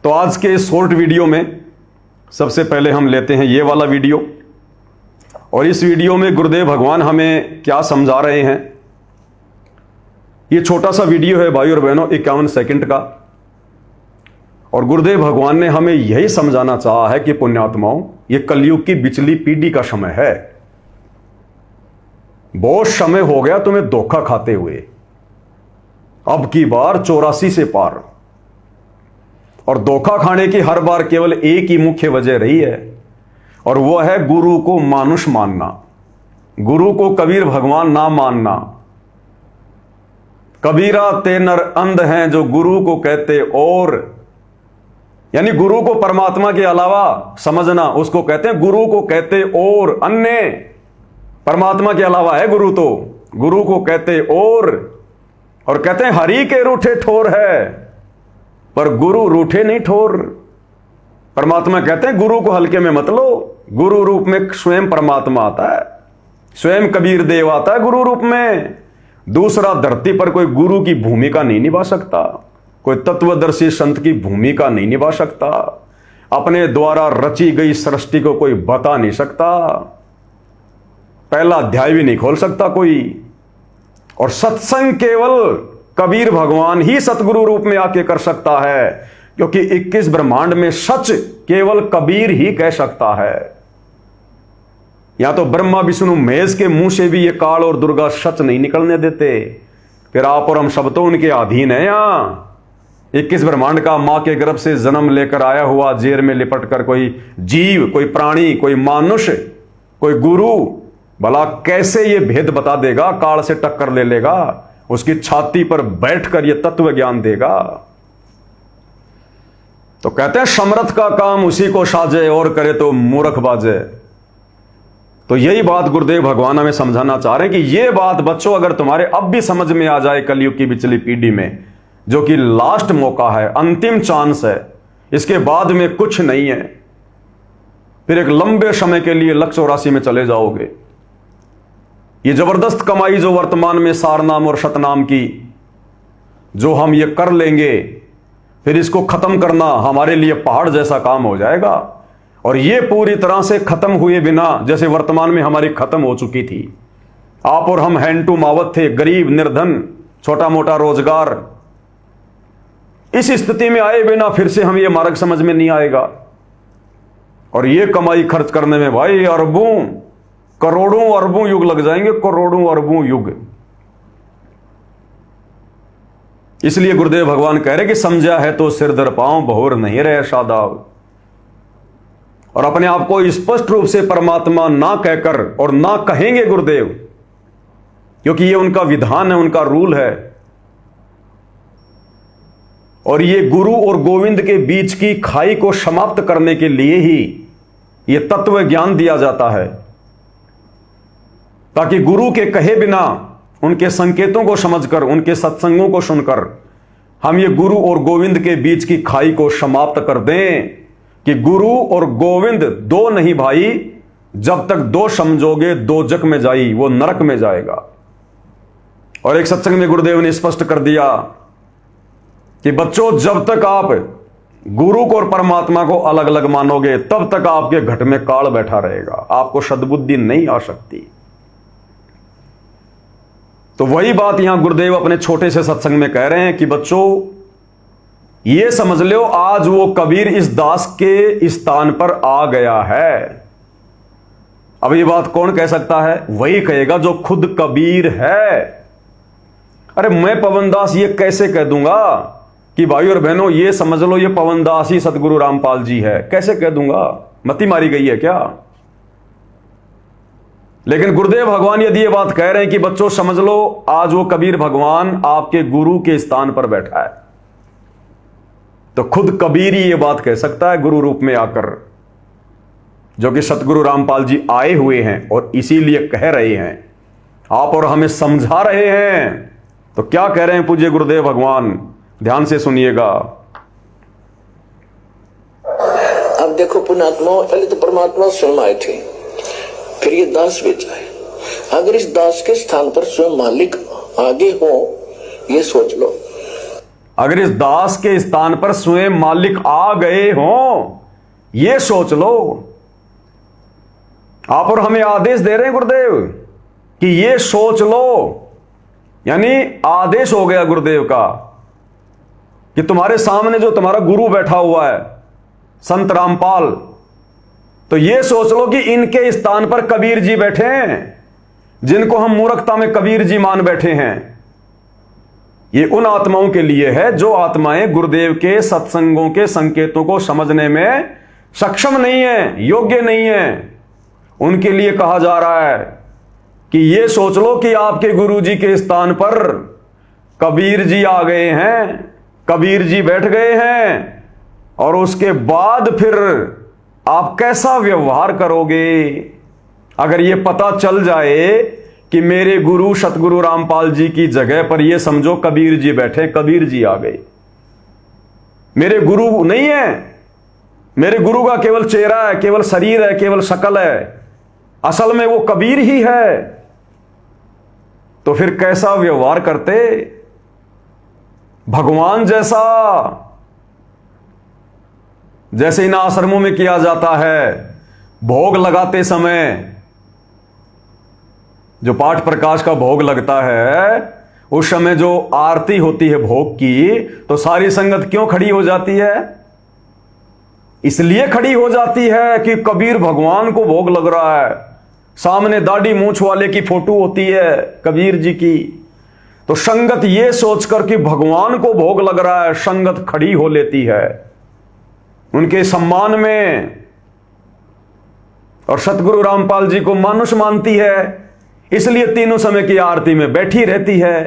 तो आज के शॉर्ट वीडियो में सबसे पहले हम लेते हैं ये वाला वीडियो, और इस वीडियो में गुरुदेव भगवान हमें क्या समझा रहे हैं। ये छोटा सा वीडियो है भाई और बहनों, 51 सेकंड का, और गुरुदेव भगवान ने हमें यही समझाना चाहा है कि पुण्यात्माओं, ये कलयुग की बिचली पीढ़ी का समय है। बहुत समय हो गया तुम्हें धोखा खाते हुए, अब की बार 84 से पार। और धोखा खाने की हर बार केवल एक ही मुख्य वजह रही है, और वह है गुरु को मानुष मानना, गुरु को कबीर भगवान ना मानना। कबीरा ते नर अंध हैं जो गुरु को कहते, और यानी गुरु को परमात्मा के अलावा समझना, उसको कहते हैं गुरु को कहते और अन्य। परमात्मा के अलावा है गुरु, तो गुरु को कहते और कहते हैं हरि के रूठे ठोर है, पर गुरु रूठे नहीं ठोर। परमात्मा कहते हैं गुरु को हल्के में मत लो, गुरु रूप में स्वयं परमात्मा आता है, स्वयं कबीर देव आता है गुरु रूप में। दूसरा धरती पर कोई गुरु की भूमिका नहीं निभा सकता, कोई तत्वदर्शी संत की भूमिका नहीं निभा सकता, अपने द्वारा रची गई सृष्टि को कोई बता नहीं सकता, पहला अध्याय भी नहीं खोल सकता कोई। और सत्संग केवल कबीर भगवान ही सतगुरु रूप में आके कर सकता है, क्योंकि 21 ब्रह्मांड में सच केवल कबीर ही कह सकता है। या तो ब्रह्मा विष्णु महेश के मुंह से भी ये काल और दुर्गा सच नहीं निकलने देते, फिर आप और हम सब तो उनके अधीन है। यहां 21 ब्रह्मांड का मां के गर्भ से जन्म लेकर आया हुआ, जेर में लिपट कर कोई जीव, कोई प्राणी, कोई मानुष, कोई गुरु, भला कैसे ये भेद बता देगा, काल से टक्कर ले लेगा, उसकी छाती पर बैठकर ये तत्व ज्ञान देगा। तो कहते हैं समर्थ का काम उसी को साजे, और करे तो मूर्ख बाजे। तो यही बात गुरुदेव भगवान हमें समझाना चाह रहे हैं कि ये बात बच्चों अगर तुम्हारे अब भी समझ में आ जाए, कलयुग की बिचली पीढ़ी में, जो कि लास्ट मौका है, अंतिम चांस है, इसके बाद में कुछ नहीं है, फिर एक लंबे समय के लिए लक्ष्य 84 में चले जाओगे। ये जबरदस्त कमाई जो वर्तमान में सारनाम और शतनाम की जो हम ये कर लेंगे, फिर इसको खत्म करना हमारे लिए पहाड़ जैसा काम हो जाएगा। और ये पूरी तरह से खत्म हुए बिना, जैसे वर्तमान में हमारी खत्म हो चुकी थी। आप और हम हैंड टू मावत थे, गरीब, निर्धन, छोटा मोटा रोजगार। इस स्थिति में आए बिना फिर से हम ये मार्ग समझ में नहीं आएगा। और ये कमाई खर्च करने में भाई अरबों, करोड़ों अरबों युग लग जाएंगे, करोड़ों अरबों युग। इसलिए गुरुदेव भगवान कह रहे कि समझा है तो सिर दर पांव, बहुर नहीं रहे शादाब। और अपने आप को स्पष्ट रूप से परमात्मा ना कहकर और ना कहेंगे गुरुदेव, क्योंकि ये उनका विधान है, उनका रूल है। और ये गुरु और गोविंद के बीच की खाई को समाप्त करने के लिए ही ये तत्व ज्ञान दिया जाता है, ताकि गुरु के कहे बिना, उनके संकेतों को समझकर, उनके सत्संगों को सुनकर हम ये गुरु और गोविंद के बीच की खाई को समाप्त कर दें कि गुरु और गोविंद दो नहीं भाई, जब तक दो समझोगे दो जग में जाई, वो नरक में जाएगा। और एक सत्संग में गुरुदेव ने स्पष्ट कर दिया कि बच्चों, जब तक आप गुरु को और परमात्मा को अलग अलग मानोगे, तब तक आपके घट में काल बैठा रहेगा, आपको सद्बुद्धि नहीं आ सकती। तो वही बात यहां गुरुदेव अपने छोटे से सत्संग में कह रहे हैं कि बच्चों, ये समझ लो, आज वो कबीर इस दास के स्थान पर आ गया है। अब ये बात कौन कह सकता है? वही कहेगा जो खुद कबीर है। अरे मैं पवनदास ये कैसे कह दूंगा कि भाई और बहनों ये समझ लो ये पवनदास ही सतगुरु रामपाल जी है? कैसे कह दूंगा? मती मारी गई है क्या? लेकिन गुरुदेव भगवान यदि ये बात कह रहे हैं कि बच्चों समझ लो, आज वो कबीर भगवान आपके गुरु के स्थान पर बैठा है, तो खुद कबीर ही ये बात कह सकता है गुरु रूप में आकर, जो कि सतगुरु रामपाल जी आए हुए हैं और इसीलिए कह रहे हैं, आप और हमें समझा रहे हैं। तो क्या कह रहे हैं पूज्य गुरुदेव भगवान? ध्यान से सुनिएगा। अब देखो पुण्यात्मा, पहले तो परमात्मा स्वयं आए थे, फिर ये दास भेजा है। अगर इस दास के स्थान पर स्वयं मालिक आगे हो, ये सोच लो। अगर इस दास के स्थान पर स्वयं मालिक आ गए हों, यह सोच लो। आप और हमें आदेश दे रहे हैं गुरुदेव कि यह सोच लो, यानी आदेश हो गया गुरुदेव का कि तुम्हारे सामने जो तुम्हारा गुरु बैठा हुआ है संत रामपाल, तो यह सोच लो कि इनके स्थान पर कबीर जी बैठे हैं, जिनको हम मूर्खता में कबीर जी मान बैठे हैं। ये उन आत्माओं के लिए है जो आत्माएं गुरुदेव के सत्संगों के संकेतों को समझने में सक्षम नहीं है, योग्य नहीं है। उनके लिए कहा जा रहा है कि यह सोच लो कि आपके गुरु जी के स्थान पर कबीर जी आ गए हैं, कबीर जी बैठ गए हैं, और उसके बाद फिर आप कैसा व्यवहार करोगे। अगर यह पता चल जाए कि मेरे गुरु सतगुरु रामपाल जी की जगह पर यह समझो कबीर जी बैठे, कबीर जी आ गए, मेरे गुरु नहीं है, मेरे गुरु का केवल चेहरा है, केवल शरीर है, केवल शक्ल है, असल में वो कबीर ही है, तो फिर कैसा व्यवहार करते। भगवान जैसा, जैसे इन आश्रमों में किया जाता है, भोग लगाते समय जो पाठ प्रकाश का भोग लगता है, उस समय जो आरती होती है भोग की, तो सारी संगत क्यों खड़ी हो जाती है? इसलिए खड़ी हो जाती है कि कबीर भगवान को भोग लग रहा है, सामने दाढ़ी मूंछ वाले की फोटो होती है कबीर जी की, तो संगत ये सोचकर कि भगवान को भोग लग रहा है, संगत खड़ी हो लेती है उनके सम्मान में, और सतगुरु रामपाल जी को मानुष मानती है, इसलिए तीनों समय की आरती में बैठी रहती है।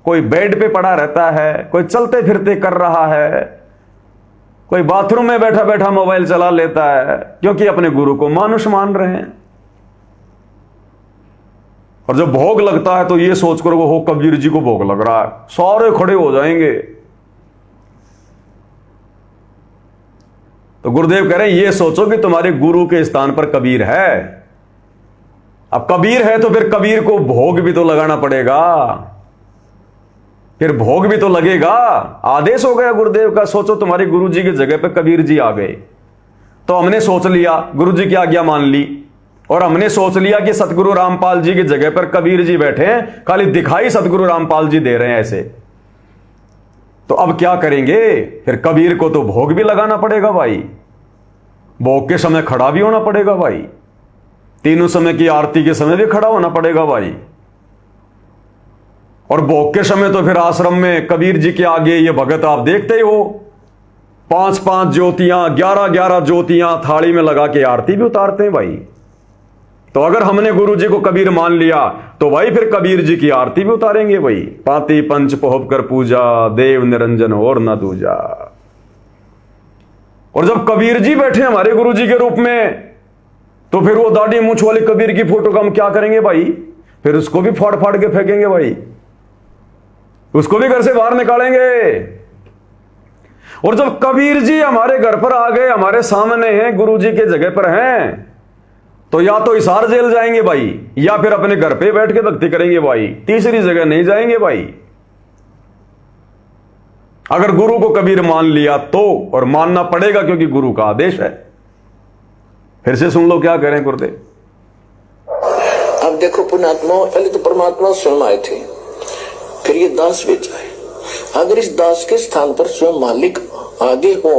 कोई बेड पे पड़ा रहता है, कोई चलते फिरते कर रहा है, कोई बाथरूम में बैठा बैठा मोबाइल चला लेता है, क्योंकि अपने गुरु को मानुष मान रहे हैं। और जब भोग लगता है तो ये सोचकर वो हो कबीर जी को भोग लग रहा है, सारे खड़े हो जाएंगे। तो गुरुदेव कह रहे हैं ये सोचो कि तुम्हारे गुरु के स्थान पर कबीर है। अब कबीर है तो फिर कबीर को भोग भी तो लगाना पड़ेगा, फिर भोग भी तो लगेगा। आदेश हो गया गुरुदेव का, सोचो तुम्हारे गुरु जी की जगह पर कबीर जी आ गए, तो हमने सोच लिया, गुरु जी की आज्ञा मान ली, और हमने सोच लिया कि सतगुरु रामपाल जी की जगह पर कबीर जी बैठे हैं, खाली दिखाई सतगुरु रामपाल जी दे रहे हैं ऐसे। तो अब क्या करेंगे? फिर कबीर को तो भोग भी लगाना पड़ेगा भाई, भोग के समय खड़ा भी होना पड़ेगा भाई, तीनों समय की आरती के समय भी खड़ा होना पड़ेगा भाई, और भोग के समय तो फिर आश्रम में कबीर जी के आगे ये भगत आप देखते ही हो, 5-5 ज्योतियां, 11-11 ज्योतियां थाली में लगा के आरती भी उतारते हैं भाई। तो अगर हमने गुरु जी को कबीर मान लिया तो भाई फिर कबीर जी की आरती भी उतारेंगे भाई। पाती पंच पोहब कर पूजा, देव निरंजन और न दूजा। और जब कबीर जी बैठे हमारे गुरु जी के रूप में, तो फिर वो दाढ़ी मूंछ वाले कबीर की फोटो का हम क्या करेंगे भाई? फिर उसको भी फाड़ फाड़ के फेंकेंगे भाई, उसको भी घर से बाहर निकालेंगे। और जब कबीर जी हमारे घर पर आ गए, हमारे सामने हैं, गुरु जी के जगह पर हैं, तो या तो हिसार जेल जाएंगे भाई, या फिर अपने घर पे बैठ के भक्ति करेंगे भाई, तीसरी जगह नहीं जाएंगे भाई। अगर गुरु को कबीर मान लिया तो, और मानना पड़ेगा क्योंकि गुरु का आदेश है। फिर से सुन लो क्या कह रहे हैं गुरुदेव। अब देखो पुण्यात्मा, पहले तो परमात्मा स्वयं आए थे, फिर ये दास बेच आए। अगर इस दास के स्थान पर स्वयं मालिक आगे हो,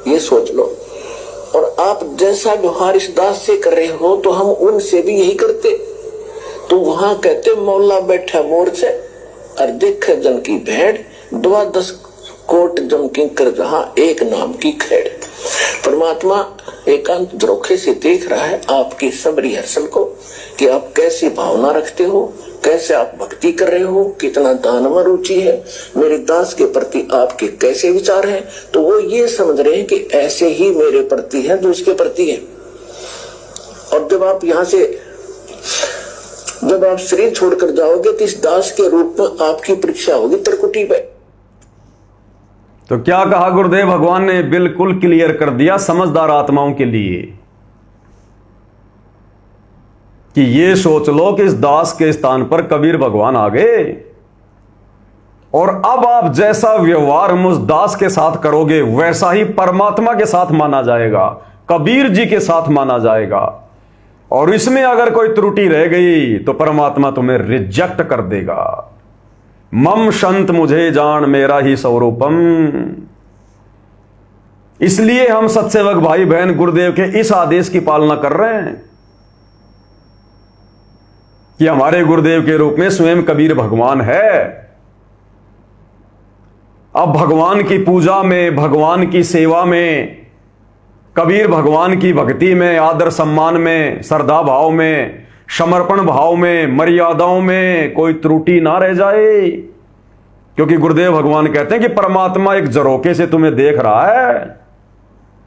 ये सोच लो, और आप जैसा व्यवहार इस दास से कर रहे हो तो हम उनसे भी यही करते। तो वहां कहते मौला बैठा मोर से, और देखे जन की भेड़, 10 कोट जम की कर जहां एक नाम की खेड़। परमात्मा एकांत द्रोखे से देख रहा है आपकी सब रिहर्सल को, कि आप कैसी भावना रखते हो, कैसे आप भक्ति कर रहे हो, कितना दान में रुचि है, मेरे दास के प्रति आपके कैसे विचार हैं। तो वो ये समझ रहे हैं कि ऐसे ही मेरे प्रति है जो इसके प्रति है। और जब आप यहाँ से, जब आप शरीर छोड़कर जाओगे तो इस दास के रूप में आपकी परीक्षा होगी त्रिकुटी पे। तो क्या कहा गुरुदेव भगवान ने? बिल्कुल क्लियर कर दिया समझदार आत्माओं के लिए कि ये सोच लो कि इस दास के स्थान पर कबीर भगवान आ गए, और अब आप जैसा व्यवहार मुझ दास के साथ करोगे वैसा ही परमात्मा के साथ माना जाएगा, कबीर जी के साथ माना जाएगा। और इसमें अगर कोई त्रुटि रह गई तो परमात्मा तुम्हें रिजेक्ट कर देगा। मम संत मुझे जान मेरा ही स्वरूपम। इसलिए हम सत्सेवक भाई बहन गुरुदेव के इस आदेश की पालना कर रहे हैं कि हमारे गुरुदेव के रूप में स्वयं कबीर भगवान है। अब भगवान की पूजा में, भगवान की सेवा में, कबीर भगवान की भक्ति में, आदर सम्मान में, श्रद्धा भाव में, समर्पण भाव में, मर्यादाओं में कोई त्रुटि ना रह जाए। क्योंकि गुरुदेव भगवान कहते हैं कि परमात्मा एक झरोके से तुम्हें देख रहा है,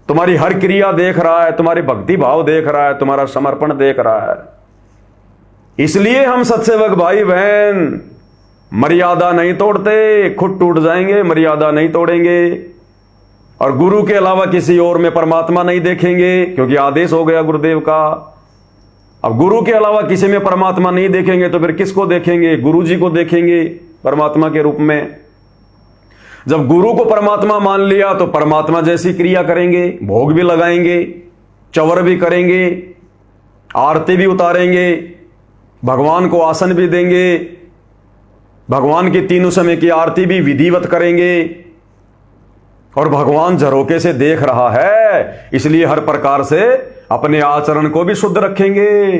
तुम्हारी हर क्रिया देख रहा है, तुम्हारी भक्ति भाव देख रहा है, तुम्हारा समर्पण देख रहा है। इसलिए हम सत्सेवक भाई बहन मर्यादा नहीं तोड़ते, खुद टूट जाएंगे, मर्यादा नहीं तोड़ेंगे और गुरु के अलावा किसी और में परमात्मा नहीं देखेंगे, क्योंकि आदेश हो गया गुरुदेव का। अब गुरु के अलावा किसी में परमात्मा नहीं देखेंगे तो फिर किसको देखेंगे? गुरु जी को देखेंगे परमात्मा के रूप में। जब गुरु को परमात्मा मान लिया तो परमात्मा जैसी क्रिया करेंगे, भोग भी लगाएंगे, चवर भी करेंगे, आरती भी उतारेंगे, भगवान को आसन भी देंगे, भगवान की तीनों समय की आरती भी विधिवत करेंगे। और भगवान झरोके से देख रहा है, इसलिए हर प्रकार से अपने आचरण को भी शुद्ध रखेंगे।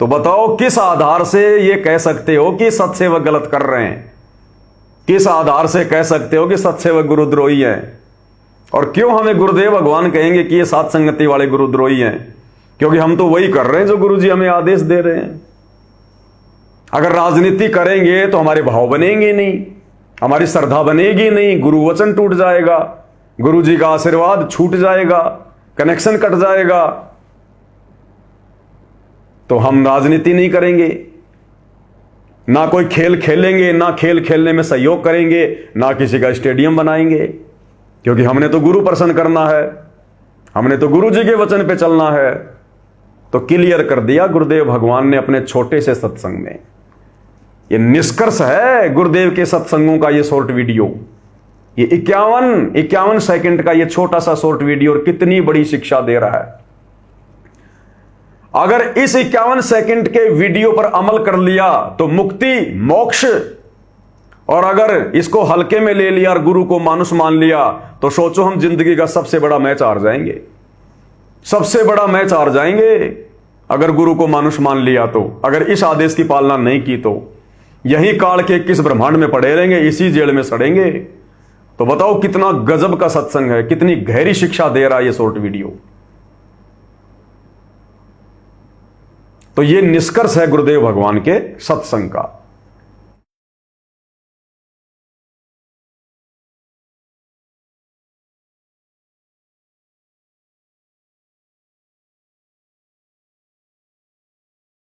तो बताओ किस आधार से ये कह सकते हो कि सत्सेवक गलत कर रहे हैं? किस आधार से कह सकते हो कि सत्सेवक गुरुद्रोही हैं? और क्यों हमें गुरुदेव भगवान कहेंगे कि ये सात संगति वाले गुरुद्रोही हैं? क्योंकि हम तो वही कर रहे हैं जो गुरु जी हमें आदेश दे रहे हैं। अगर राजनीति करेंगे तो हमारे भाव बनेंगे नहीं, हमारी श्रद्धा बनेगी नहीं, गुरु वचन टूट जाएगा, गुरु जी का आशीर्वाद छूट जाएगा, कनेक्शन कट जाएगा। तो हम राजनीति नहीं करेंगे, ना कोई खेल खेलेंगे, ना खेल खेलने में सहयोग करेंगे, ना किसी का स्टेडियम बनाएंगे, क्योंकि हमने तो गुरु प्रसन्न करना है, हमने तो गुरु जी के वचन पे चलना है। तो क्लियर कर दिया गुरुदेव भगवान ने अपने छोटे से सत्संग में। ये निष्कर्ष है गुरुदेव के सत्संगों का ये शॉर्ट वीडियो। ये 51 सेकंड का ये छोटा सा शॉर्ट वीडियो और कितनी बड़ी शिक्षा दे रहा है। अगर इस 51 सेकंड के वीडियो पर अमल कर लिया तो मुक्ति, मोक्ष, और अगर इसको हल्के में ले लिया और गुरु को मानुष मान लिया तो सोचो हम जिंदगी का सबसे बड़ा मैच हार जाएंगे, सबसे बड़ा मैच हार जाएंगे। अगर गुरु को मानुष मान लिया तो, अगर इस आदेश की पालना नहीं की तो यही काल के किस ब्रह्मांड में पड़े रहेंगे, इसी जेल में सड़ेंगे। तो बताओ कितना गजब का सत्संग है, कितनी गहरी शिक्षा दे रहा है ये शॉर्ट वीडियो। तो ये निष्कर्ष है गुरुदेव भगवान के सत्संग का।